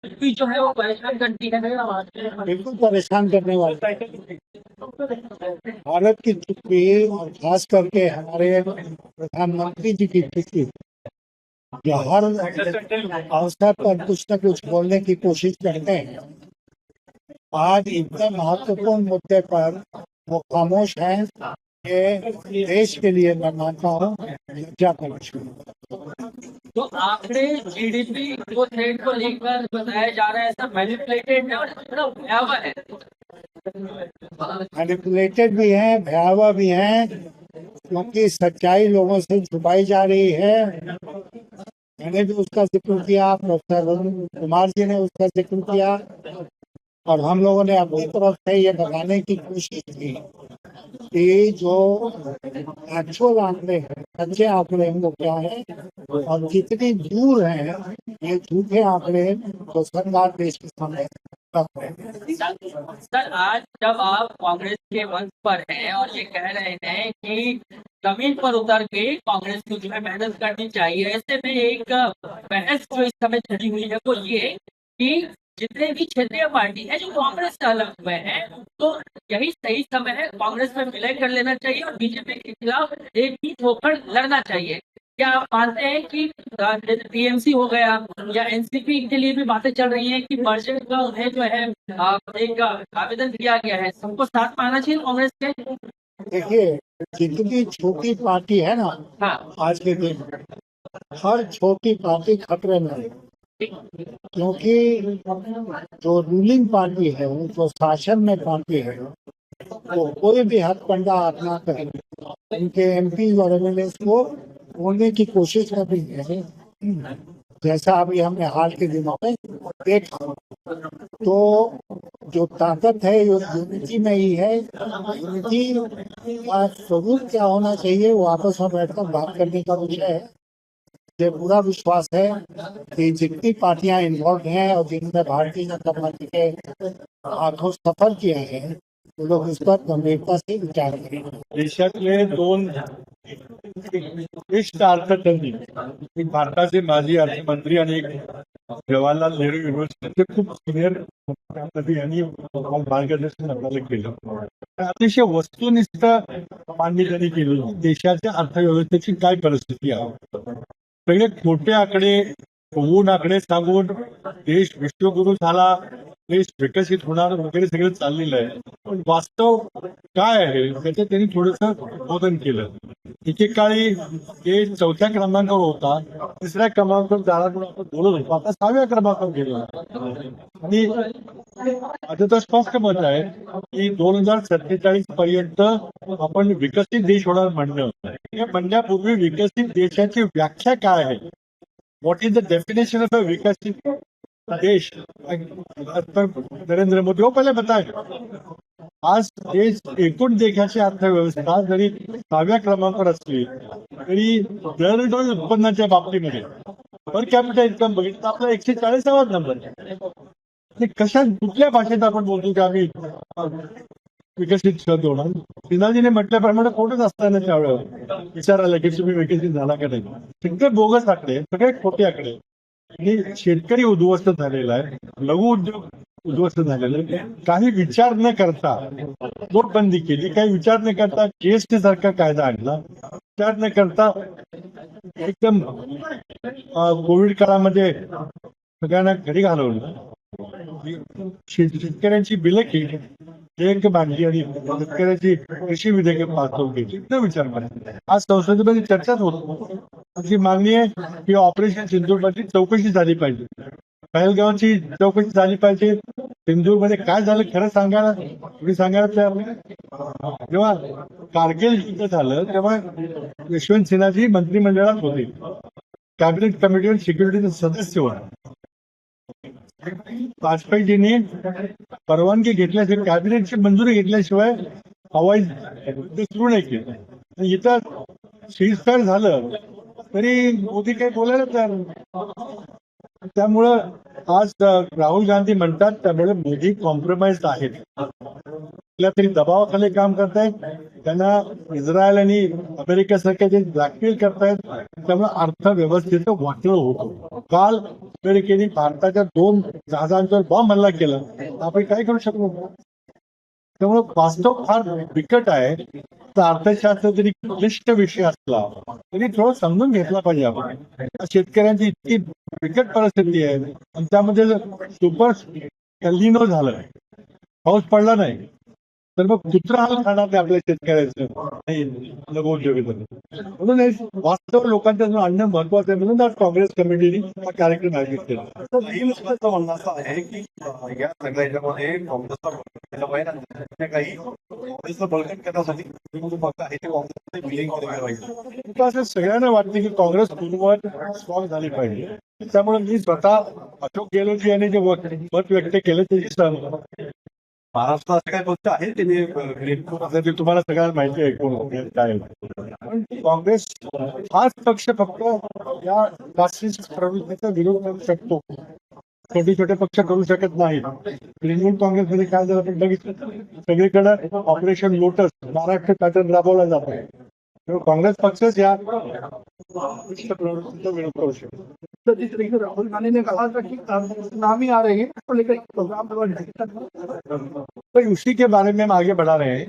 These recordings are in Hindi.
भी जो है वो परेशान करती है। बिल्कुल परेशान करने वाला है। भारत की चुप्पी और खास करके हमारे प्रधानमंत्री जी की चुप्पी, जो हर अवसर पर कुछ न कुछ बोलने की कोशिश करते हैं, आज इतने महत्वपूर्ण मुद्दे पर वो खामोश हैं कि देश के लिए मैं मानता हूँ लज्जा का विषय है। तो आंकड़े जीडीपी ग्रोथ रेट को लेकर बताया जा रहा है, सब मैनिपुलेटेड है और थोड़ा भयावह है। मैनिपुलेटेड भी हैं, भयावह भी हैं, क्योंकि सच्चाई लोगों से छुपाई जा रही है। मैंने भी उसका जिक्र किया, प्रोफेसर अरुण कुमार जी ने उसका जिक्र किया, और हम लोगों ने अपनी तरफ से ये बताने की कोशिश की कि जो एक्चुअल आंकड़े हैं, सच्चे आंकड़े हैं, वो क्या है और कितनी दूर हैं ये झूठे आंकड़े जो सरकार देश के सामने रख रहे हैं। सर, आज जब आप कांग्रेस के मंच पर हैं और ये कह रहे हैं कि जमीन पर उतर के कांग्रेस को जो है मेहनत करनी चाहिए, ऐसे में एक बहस जो इस समय चली हुई है वो ये कि जितने भी क्षेत्रीय पार्टी है जो कांग्रेस से अलग हुए हैं, तो यही सही समय है कांग्रेस में विलय कर लेना चाहिए और बीजेपी के खिलाफ एकजुट होकर लड़ना चाहिए। क्या आप मानते हैं कि टीएमसी हो गया या एनसीपी के लिए भी बातें चल रही हैं कि मर्जर का उन्हें जो है एक आवेदन दिया गया है, सबको साथ में आना चाहिए कांग्रेस के? देखिए, जितनी छोटी पार्टी है ना हाँ, आज के दिन में, हर छोटी पार्टी खतरे में है, क्योंकि जो रूलिंग पार्टी है, जो शासन में पार्टी है, वो कोई भी हथकंडा अपना कर उनके एमपी और एमएलए को बोलने की कोशिश कर रही है, जैसा अभी हमने हाल के दिनों में देखा। तो जो ताकत है वो यूनिटी में ही है। यूनिटी का स्वरूप क्या होना चाहिए, वो आपस में बैठकर बात करने का विषय है। मुझे पूरा विश्वास है कि जितनी पार्टियां इन्वॉल्व हैं और जिनमें भारतीय जनता पार्टी के हाथों सफर किया है, वो लोग इस पर गंभीरता से विचार करेंगे। देशातले दोन ज्येष्ठ अर्थतज्ञ, एक भारताचे माजी अर्थमंत्री आणि एक जवाहरलाल नेहरू युनिव्हर्सिटीचे खूप सिनियर अर्थतज्ञ यांनी मार्गदर्शन आपल्याला केलं. अतिशय वस्तुनिष्ठ मांडणी त्यांनी केली देशाच्या अर्थव्यवस्थेची काय परिस्थिती आहे. सगळे खोटे आकडे, होऊन आकडे सांगून देश विश्वगुरु झाला, देश विकसित होणार वगैरे सगळं चाललेलं आहे. पण वास्तव काय आहे त्याचं त्यांनी थोडंसं बोधन केलं. एकेकाळी देश 4थ्या क्रमांकावर होता, 3ऱ्या क्रमांकावर जाणार म्हणून आपण बोलत होतो, आता 6व्या क्रमांकावर गेला. आणि आता तर स्पष्ट मत आहे की 2047 पर्यंत आपण विकसित देश होणार म्हणणं. या म्हणण्यापूर्वी विकसित देशाची व्याख्या काय आहे, what is the definition of a विकसित देश, नरेंद्र मोदी वो पहले बताए. आज देश एकूण देशाची अर्थव्यवस्था जरी 6व्या क्रमांकावर असली तरी दरडोई उत्पन्नाच्या बाबतीमध्ये पर कॅपिटल इन्कम बघितलं तर आपला 140वा नंबर आहे. कशा कुठल्या भाषेत आपण बोलतो की आम्ही विकसित शहर होणार. सिन्हाजीने म्हटल्याप्रमाणे कोणच असताना त्यावेळेला विचारायला की तुम्ही विकसित झाला का नाही. सगळे बोगस आकडे, सगळे खोटे आकडे. आणि शेतकरी उद्ध्वस्त झालेला आहे, लघु उद्योग उद्ध्वस्त झालेला आहे. काही विचार न करता नोटबंदी केली, काही विचार न करता जीएसटी सारखा कायदा आणला, विचार न करता एकदम कोविड काळामध्ये सगळ्यांना घरी घालवलं. शेतकऱ्यांची बिलं केली, देयक बांधली आणि शेतकऱ्याची कृषी विधेयक पास केली. न विचार करा. आज संसदेमध्ये चर्चाच होत. अशी मागणी आहे की ऑपरेशन सिंधूरची चौकशी झाली पाहिजे, पहलगावची चौकशी झाली पाहिजे. सिंधूरमध्ये काय झालं खरं सांगायला, तुम्ही सांगायला तयार नाही. जेव्हा कारगिल युद्ध झालं तेव्हा यशवंत सिन्हाजी मंत्रिमंडळात होते, कॅबिनेट कमिटीवर सिक्युरिटीचे सदस्य होते. वाजपेयीजींनी परवानगी घेतल्याशिवाय, कॅबिनेटची मंजुरी घेतल्याशिवाय हवाई युद्ध सुरू नाही केलं. इथं सीजफायर झालं तरी मोदी काही बोलायला तयार नाही. त्यामुळं आज राहुल गांधी म्हणतात त्यामुळे मोदी कॉम्प्रोमाइज आहेत. कुठल्या तरी दबावाखाली काम करतायत, त्यांना इस्रायल आणि अमेरिकेसारखे जे ब्लॅकमेल करतायत, त्यामुळे अर्थव्यवस्थेचं वाटलं होतं. काल अमेरिकेने भारताच्या 2 जहाजांवर बॉम्ब हल्ला केला, आपण काय करू शकलो? त्यामुळे वास्तव फार बिकट आहे. तर अर्थशास्त्र जरी क्लिष्ट विषय असला तरी थोडं समजून घेतला पाहिजे आपण. शेतकऱ्यांची इतकी बिकट परिस्थिती आहे आणि त्यामध्ये सुपर एलिनो झालं, पाऊस पडला नाही, तर मग कुत्रा हाल खाणार नाही आपल्या शेतकऱ्याचं लघुउद्योगाचं. म्हणून हे वास्तव लोकांच्या समोर आणणं महत्वाचं आहे. म्हणून आज काँग्रेस कमिटीने हा कार्यक्रम आयोजित केला. काही लोकांचं म्हणणं असं आहे की या सगळ्या ह्याच्यामध्ये काँग्रेसला केलं पाहिजे, काही काँग्रेसला बळकट करण्यासाठी फक्त आहे ते काँग्रेसमध्ये विलीन केलं पाहिजे. आता असं सगळ्यांना वाटतं की काँग्रेस पूर्ववत स्ट्रॉंग झाली पाहिजे. त्यामुळे मी स्वतः अशोक गेहलोत यांनी जे मत व्यक्त केलं त्याची सहमत. महाराष्ट्रात असे काही पक्ष आहेत त्यांनी आता ते तुम्हाला सगळ्यांना माहिती आहे कोण काय. पण काँग्रेस हाच पक्ष फक्त या राष्ट्रीय प्रवृत्तीचा विरोध करू शकतो, छोटे छोटे पक्ष करू शकत नाहीत. तृणमूल काँग्रेसमध्ये काय झालं आपण बघितलं, सगळीकडे ऑपरेशन लोटस महाराष्ट्र पॅटर्न राबवला जातो. तेव्हा काँग्रेस पक्षच या प्रवृत्तीचा विरोध करू शकतो. जिस तरीके से राहुल गांधी ने कहा था कि सुनामी आ रही है तो लेकर प्रोग्राम तो उसी के बारे में हम आगे बढ़ा रहे हैं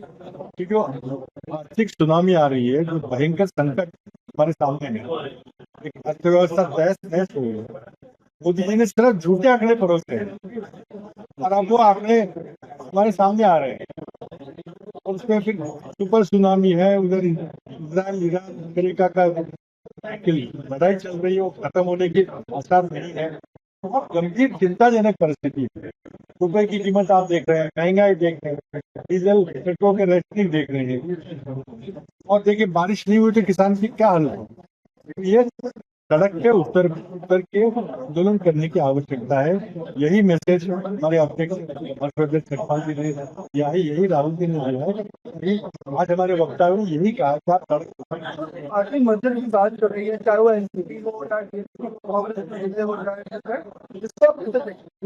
कि जो आर्थिक सुनामी आ रही है, जो भयंकर संकट हमारे सामने है, एक अर्थव्यवस्था तहस नहस हो गई है, मोदी जी ने सिर्फ झूठे आंकड़े परोसे हैं और अब वो आंकड़े हमारे सामने आ रहे हैं. और उसमें फिर सुपर सुनामी है, उधर इजराइल ईरान अमेरिका का लड़ाई चल रही है, वो खत्म होने के आसार नहीं है. बहुत गंभीर चिंताजनक परिस्थिति है. रुपए की कीमत आप देख रहे हैं, महंगाई देख रहे हैं, डीजल पेट्रोल के रेशनिंग देख रहे हैं, और देखिए बारिश नहीं हुई तो किसान की क्या हाल है. ये सड़क के उतर के आंदोलन करने की आवश्यकता है. यही मैसेज हमारे अध्यक्ष हर्षवर्धन चौहान जी ने दिया है, यही राहुल जी ने दिया है. आज हमारे वक्ताओं ने यही कहा कि आप सड़क आर्थिक मदद की बात कर रही है, चाहे वो एनसीपी हो चाहे कांग्रेस हो.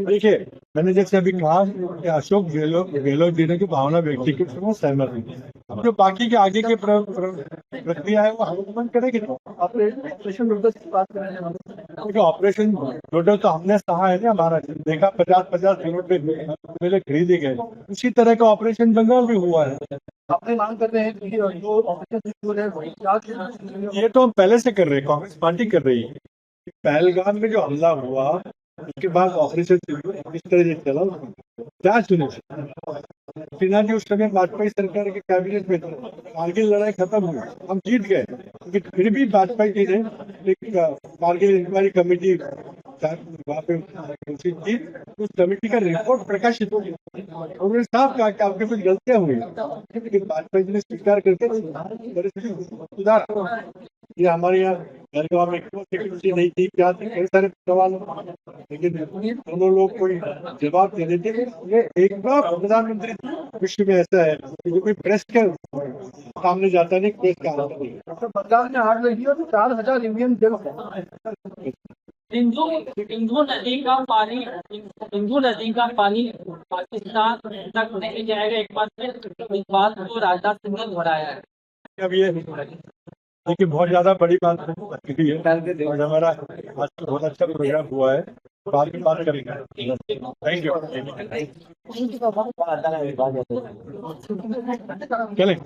देखिए, मैंने जैसे अभी कहा कि अशोक गहलोत जी ने जो भावना व्यक्त की उसमें सहमत हूँ. अब जो बाकी के आगे की प्रक्रिया है वो हम करेंगे. ऑपरेशन लोटस की बात कर रहे हैं, जो ऑपरेशन लोटस तो हमने कहा है ना, हमारा देखा 50-50 करोड़ पे पहले खरीदे गए, उसी तरह का ऑपरेशन बंगाल में हुआ है. अपने मांग कर रहे हैं कि जो ऑपरेशन शुरू है वही क्या ये तो हम पहले से कर रहे हैं, कांग्रेस पार्टी कर रही है. पहलगाम में जो हमला हुआ उसके बाद ऑपरेशन इस तरह से चला, क्या सुनिश्चित सिन्हा जी उस समय वाजपेयी सरकार के कैबिनेट में थे. कारगिल लड़ाई खत्म हुई, हम जीत गए, लेकिन फिर भी वाजपेयी जी ने एक कारगिल इंक्वायरी कमेटी वहाँ पे घोषित की. उस कमेटी का रिपोर्ट प्रकाशित हो गया. उन्होंने साफ कहा कि आपके कुछ गलतियां हुई, लेकिन वाजपेयी जी ने स्वीकार करके परिस्थिति सुधार. ये हमारे यहाँ घर गाँव में सिक्योरिटी नहीं थी, क्या थे, कई सारे सवाल, लेकिन दोनों लोग कोई जवाब दे देते. ये एक बार प्रधानमंत्री विश्व में ऐसा है कि जो कोई प्रेस के सामने जाता नहीं, प्रेस का आता नहीं. बंगाल में आग लगी हो तो 4000 इंडियन जल गए. सिंधु नदी का पानी पाकिस्तान तक नहीं जाएगा. एक बार फिर इस बात को राजनाथ सिंह ने दोहराया है. अब ये देखिए बहुत ज्यादा बड़ी बात है और हमारा आज तो बहुत अच्छा प्रोग्राम हुआ है. बाद में बात करेंगे. Thank you. चलें.